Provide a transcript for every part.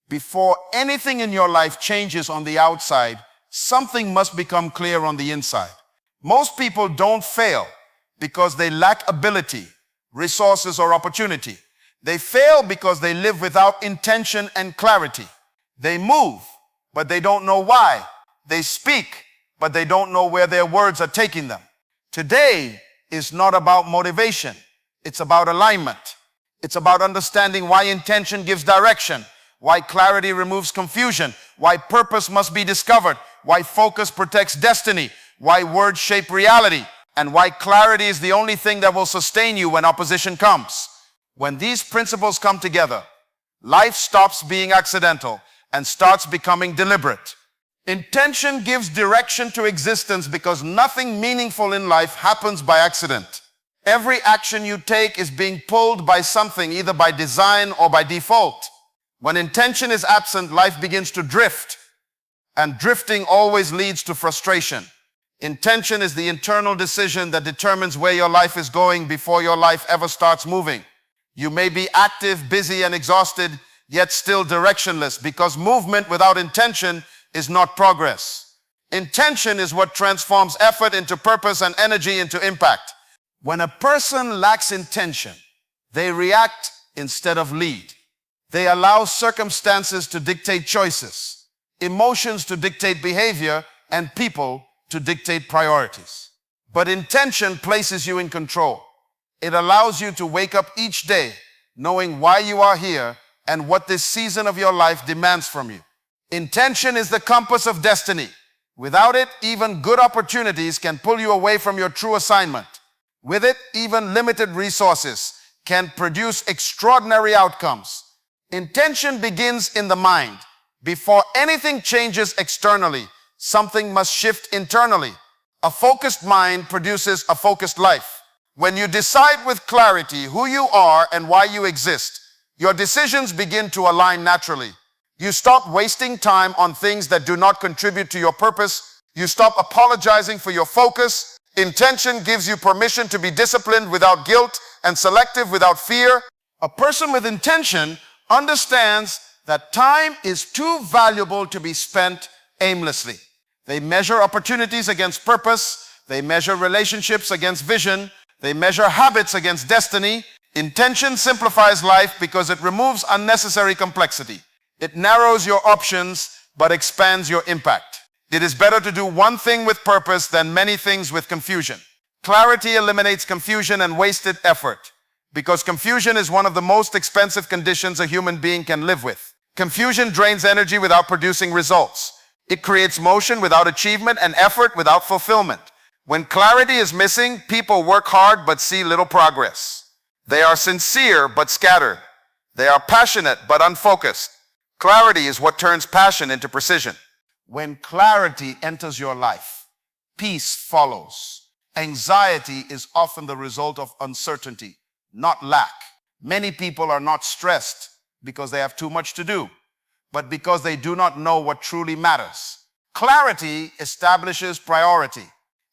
Before anything in your life changes on the outside, something must become clear on the inside. Most people don't fail because they lack ability, resources, or opportunity. They fail because they live without intention and clarity. They move, but they don't know why. They speak, but they don't know where their words are taking them. Today is not about motivation. It's about alignment. It's about understanding why intention gives direction, why clarity removes confusion, why purpose must be discovered, why focus protects destiny, why words shape reality, and why clarity is the only thing that will sustain you when opposition comes. When these principles come together, life stops being accidental and starts becoming deliberate. Intention gives direction to existence because nothing meaningful in life happens by accident. Every action you take is being pulled by something, either by design or by default. When intention is absent, life begins to drift, and drifting always leads to frustration. Intention is the internal decision that determines where your life is going before your life ever starts moving. You may be active, busy, and exhausted, yet still directionless, because movement without intention is not progress. Intention is what transforms effort into purpose and energy into impact. When a person lacks intention, they react instead of lead. They allow circumstances to dictate choices, emotions to dictate behavior, and people to dictate priorities. But intention places you in control. It allows you to wake up each day knowing why you are here and what this season of your life demands from you. Intention is the compass of destiny. Without it, even good opportunities can pull you away from your true assignment. With it, even limited resources can produce extraordinary outcomes. Intention begins in the mind. Before anything changes externally, something must shift internally. A focused mind produces a focused life. When you decide with clarity who you are and why you exist, your decisions begin to align naturally. You stop wasting time on things that do not contribute to your purpose. You stop apologizing for your focus. Intention gives you permission to be disciplined without guilt and selective without fear. A person with intention understands that time is too valuable to be spent aimlessly. They measure opportunities against purpose. They measure relationships against vision. They measure habits against destiny. Intention simplifies life because it removes unnecessary complexity. It narrows your options but expands your impact. It is better to do one thing with purpose than many things with confusion. Clarity eliminates confusion and wasted effort because confusion is one of the most expensive conditions a human being can live with. Confusion drains energy without producing results. It creates motion without achievement and effort without fulfillment. When clarity is missing, people work hard but see little progress. They are sincere but scattered. They are passionate but unfocused. Clarity is what turns passion into precision. When clarity enters your life, peace follows. Anxiety is often the result of uncertainty, not lack. Many people are not stressed because they have too much to do, but because they do not know what truly matters. Clarity establishes priority.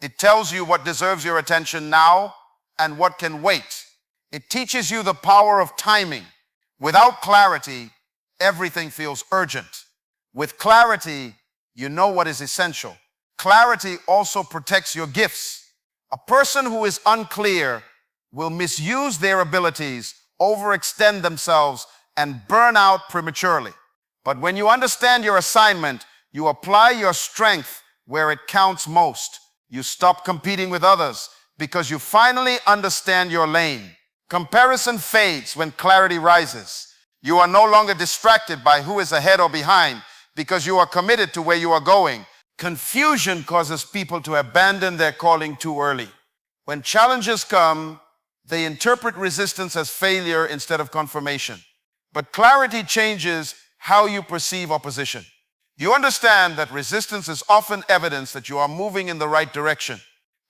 It tells you what deserves your attention now and what can wait. It teaches you the power of timing. Without clarity, everything feels urgent. With clarity, you know what is essential. Clarity also protects your gifts. A person who is unclear will misuse their abilities, overextend themselves, and burn out prematurely. But when you understand your assignment, you apply your strength where it counts most. You stop competing with others because you finally understand your lane. Comparison fades when clarity rises. You are no longer distracted by who is ahead or behind because you are committed to where you are going. Confusion causes people to abandon their calling too early. When challenges come, they interpret resistance as failure instead of confirmation. But clarity changes how you perceive opposition. You understand that resistance is often evidence that you are moving in the right direction.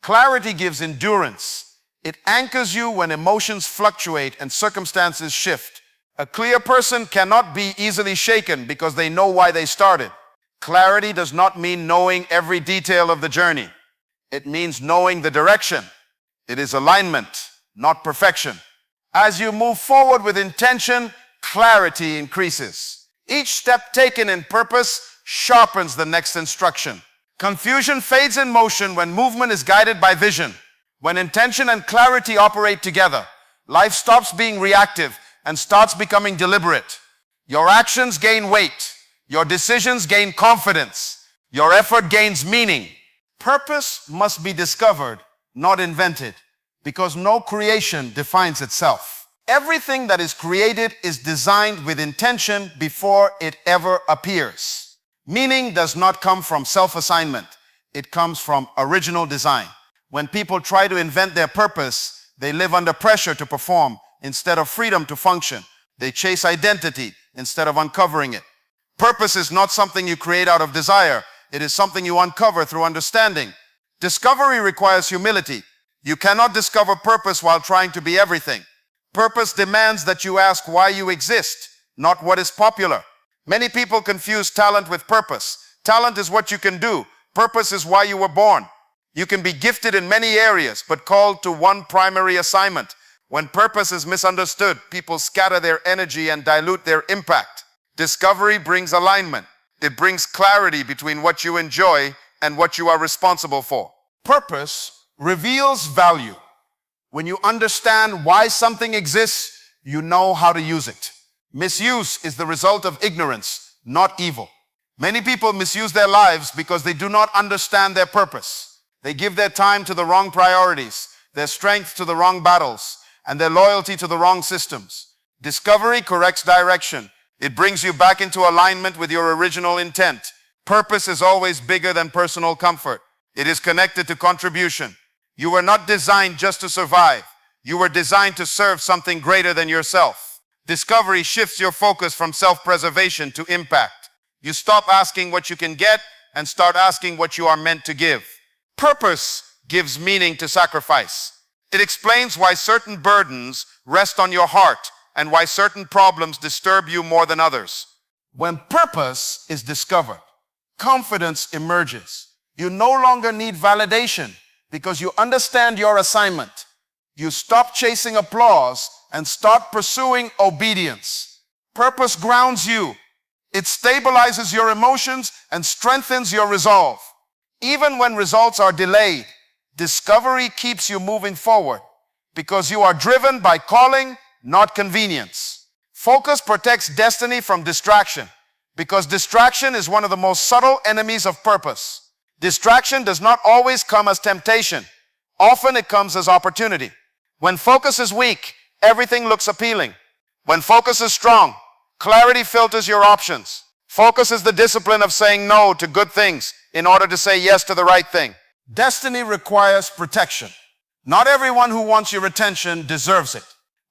Clarity gives endurance. It anchors you when emotions fluctuate and circumstances shift. A clear person cannot be easily shaken because they know why they started. Clarity does not mean knowing every detail of the journey. It means knowing the direction. It is alignment, not perfection. As you move forward with intention, clarity increases. Each step taken in purpose sharpens the next instruction. Confusion fades in motion when movement is guided by vision. When intention and clarity operate together, life stops being reactive and starts becoming deliberate. Your actions gain weight. Your decisions gain confidence. Your effort gains meaning. Purpose must be discovered, not invented, because no creation defines itself. Everything that is created is designed with intention before it ever appears. Meaning does not come from self-assignment. It comes from original design. When people try to invent their purpose, they live under pressure to perform instead of freedom to function. They chase identity instead of uncovering it. Purpose is not something you create out of desire. It is something you uncover through understanding. Discovery requires humility. You cannot discover purpose while trying to be everything. Purpose demands that you ask why you exist, not what is popular. Many people confuse talent with purpose. Talent is what you can do. Purpose is why you were born. You can be gifted in many areas, but called to one primary assignment. When purpose is misunderstood, people scatter their energy and dilute their impact. Discovery brings alignment. It brings clarity between what you enjoy and what you are responsible for. Purpose reveals value. When you understand why something exists, you know how to use it. Misuse is the result of ignorance, not evil. Many people misuse their lives because they do not understand their purpose. They give their time to the wrong priorities, their strength to the wrong battles, and their loyalty to the wrong systems. Discovery corrects direction. It brings you back into alignment with your original intent. Purpose is always bigger than personal comfort. It is connected to contribution. You were not designed just to survive. You were designed to serve something greater than yourself. Discovery shifts your focus from self-preservation to impact. You stop asking what you can get and start asking what you are meant to give. Purpose gives meaning to sacrifice. It explains why certain burdens rest on your heart and why certain problems disturb you more than others. When purpose is discovered, confidence emerges. You no longer need validation because you understand your assignment. You stop chasing applause and start pursuing obedience. Purpose grounds you. It stabilizes your emotions and strengthens your resolve. Even when results are delayed, discovery keeps you moving forward because you are driven by calling, not convenience. Focus protects destiny from distraction because distraction is one of the most subtle enemies of purpose. Distraction does not always come as temptation. Often it comes as opportunity. When focus is weak, everything looks appealing. When focus is strong, clarity filters your options. Focus is the discipline of saying no to good things in order to say yes to the right thing. Destiny requires protection. Not everyone who wants your attention deserves it.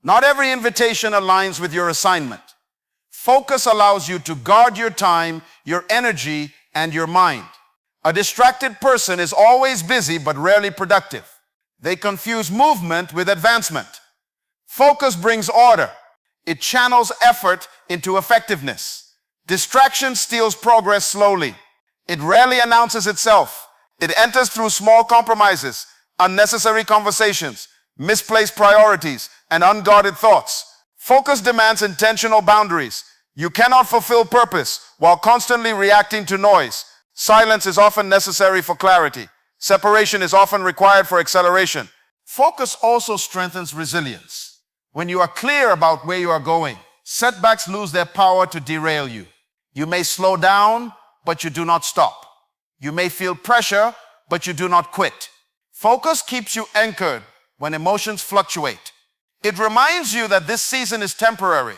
Not every invitation aligns with your assignment. Focus allows you to guard your time, your energy, and your mind. A distracted person is always busy but rarely productive. They confuse movement with advancement. Focus brings order. It channels effort into effectiveness. Distraction steals progress slowly. It rarely announces itself. It enters through small compromises, unnecessary conversations, misplaced priorities, and unguarded thoughts. Focus demands intentional boundaries. You cannot fulfill purpose while constantly reacting to noise. Silence is often necessary for clarity. Separation is often required for acceleration. Focus also strengthens resilience. When you are clear about where you are going, setbacks lose their power to derail you. You may slow down, but you do not stop. You may feel pressure, but you do not quit. Focus keeps you anchored when emotions fluctuate. It reminds you that this season is temporary,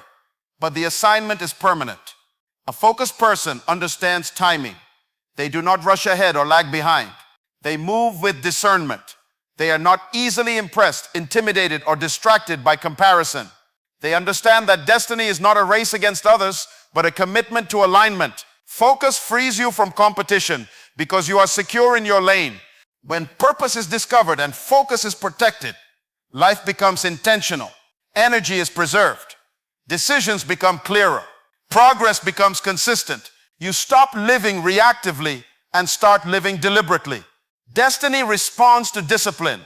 but the assignment is permanent. A focused person understands timing. They do not rush ahead or lag behind. They move with discernment. They are not easily impressed, intimidated, or distracted by comparison. They understand that destiny is not a race against others, but a commitment to alignment. Focus frees you from competition because you are secure in your lane. When purpose is discovered and focus is protected, life becomes intentional. Energy is preserved. Decisions become clearer. Progress becomes consistent. You stop living reactively and start living deliberately. Destiny responds to discipline.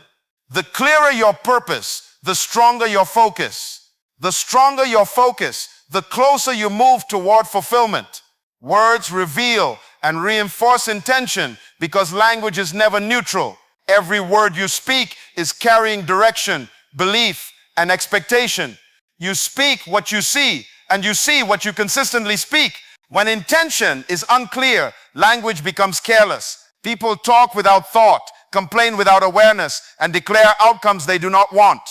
The clearer your purpose, the stronger your focus. The stronger your focus, the closer you move toward fulfillment. Words reveal and reinforce intention because language is never neutral. Every word you speak is carrying direction, belief, and expectation. You speak what you see, and you see what you consistently speak. When intention is unclear, language becomes careless. People talk without thought, complain without awareness, and declare outcomes they do not want.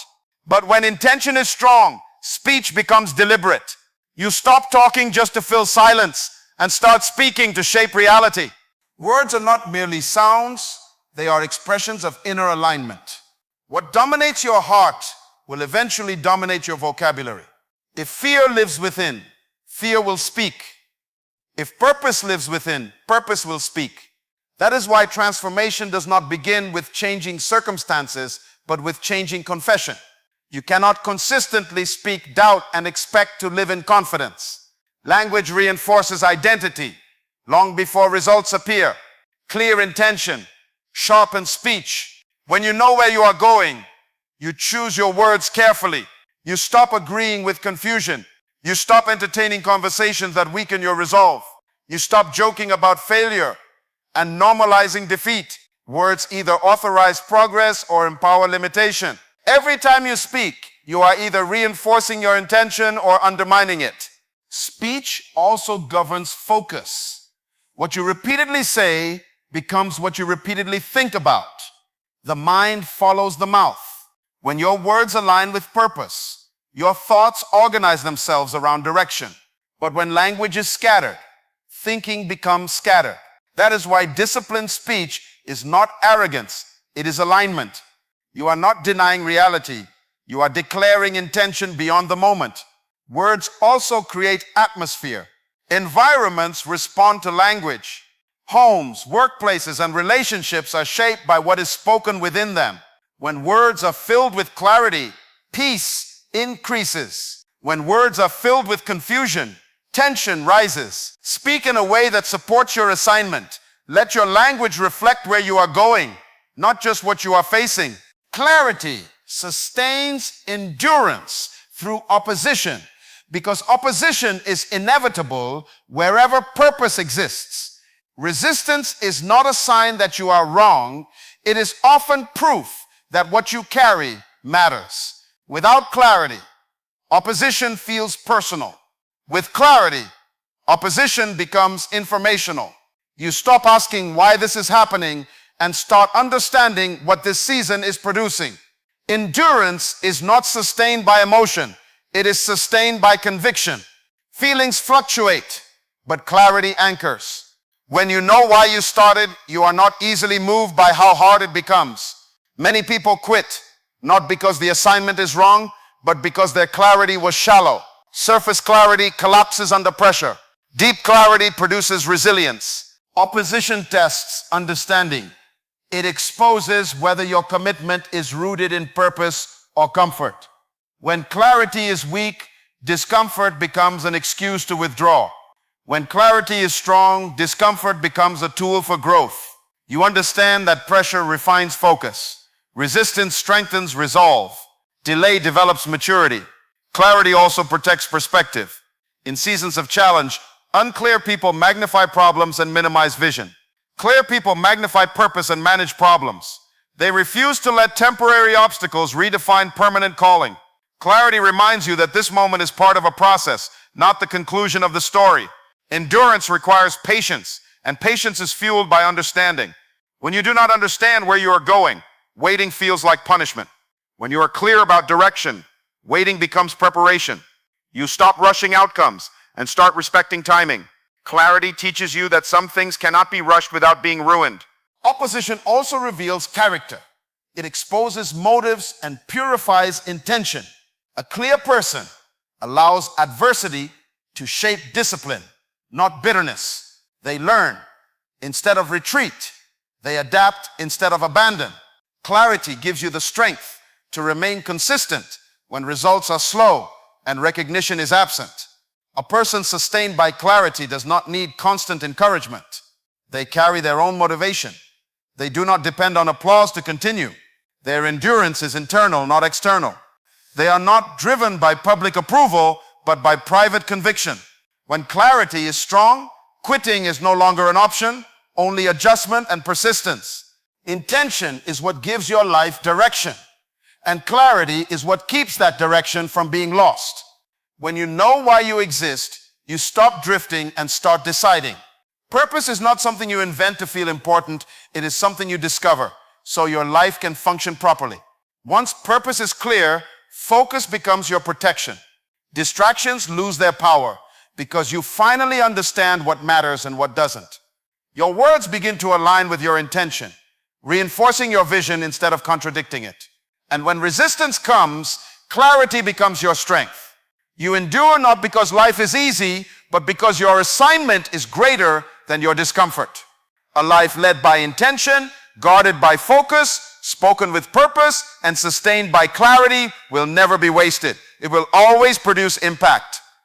But when intention is strong, speech becomes deliberate. You stop talking just to fill silence and start speaking to shape reality. Words are not merely sounds, they are expressions of inner alignment. What dominates your heart will eventually dominate your vocabulary. If fear lives within, fear will speak. If purpose lives within, purpose will speak. That is why transformation does not begin with changing circumstances, but with changing confession. You cannot consistently speak doubt and expect to live in confidence. Language reinforces identity long before results appear. Clear intention sharpens speech. When you know where you are going, you choose your words carefully. You stop agreeing with confusion. You stop entertaining conversations that weaken your resolve. You stop joking about failure and normalizing defeat. Words either authorize progress or empower limitation. Every time you speak, you are either reinforcing your intention or undermining it. Speech also governs focus. What you repeatedly say becomes what you repeatedly think about. The mind follows the mouth. When your words align with purpose, your thoughts organize themselves around direction. But when language is scattered, thinking becomes scattered. That is why disciplined speech is not arrogance, it is alignment. You are not denying reality, you are declaring intention beyond the moment. Words also create atmosphere. Environments respond to language. Homes, workplaces, and relationships are shaped by what is spoken within them. When words are filled with clarity, peace increases. When words are filled with confusion, tension rises. Speak in a way that supports your assignment. Let your language reflect where you are going, not just what you are facing. Clarity sustains endurance through opposition, because opposition is inevitable wherever purpose exists. Resistance is not a sign that you are wrong. It is often proof that what you carry matters. Without clarity, opposition feels personal. With clarity, opposition becomes informational. You stop asking why this is happening and start understanding what this season is producing. Endurance is not sustained by emotion. It is sustained by conviction. Feelings fluctuate, but clarity anchors. When you know why you started, you are not easily moved by how hard it becomes. Many people quit, not because the assignment is wrong, but because their clarity was shallow. Surface clarity collapses under pressure. Deep clarity produces resilience. Opposition tests understanding. It exposes whether your commitment is rooted in purpose or comfort. When clarity is weak, discomfort becomes an excuse to withdraw. When clarity is strong, discomfort becomes a tool for growth. You understand that pressure refines focus. Resistance strengthens resolve. Delay develops maturity. Clarity also protects perspective. In seasons of challenge, unclear people magnify problems and minimize vision. Clear people magnify purpose and manage problems. They refuse to let temporary obstacles redefine permanent calling. Clarity reminds you that this moment is part of a process, not the conclusion of the story. Endurance requires patience, and patience is fueled by understanding. When you do not understand where you are going, waiting feels like punishment. When you are clear about direction, waiting becomes preparation. You stop rushing outcomes and start respecting timing. Clarity teaches you that some things cannot be rushed without being ruined. Opposition also reveals character. It exposes motives and purifies intention. A clear person allows adversity to shape discipline, not bitterness. They learn instead of retreat. They adapt instead of abandon. Clarity gives you the strength to remain consistent when results are slow and recognition is absent. A person sustained by clarity does not need constant encouragement. They carry their own motivation. They do not depend on applause to continue. Their endurance is internal, not external. They are not driven by public approval, but by private conviction. When clarity is strong, quitting is no longer an option, only adjustment and persistence. Intention is what gives your life direction, and clarity is what keeps that direction from being lost. When you know why you exist, you stop drifting and start deciding. Purpose is not something you invent to feel important. It is something you discover so your life can function properly. Once purpose is clear, focus becomes your protection. Distractions lose their power because you finally understand what matters and what doesn't. Your words begin to align with your intention, reinforcing your vision instead of contradicting it. And when resistance comes, clarity becomes your strength. You endure not because life is easy, but because your assignment is greater than your discomfort. A life led by intention, guarded by focus, spoken with purpose, and sustained by clarity will never be wasted. It will always produce impact.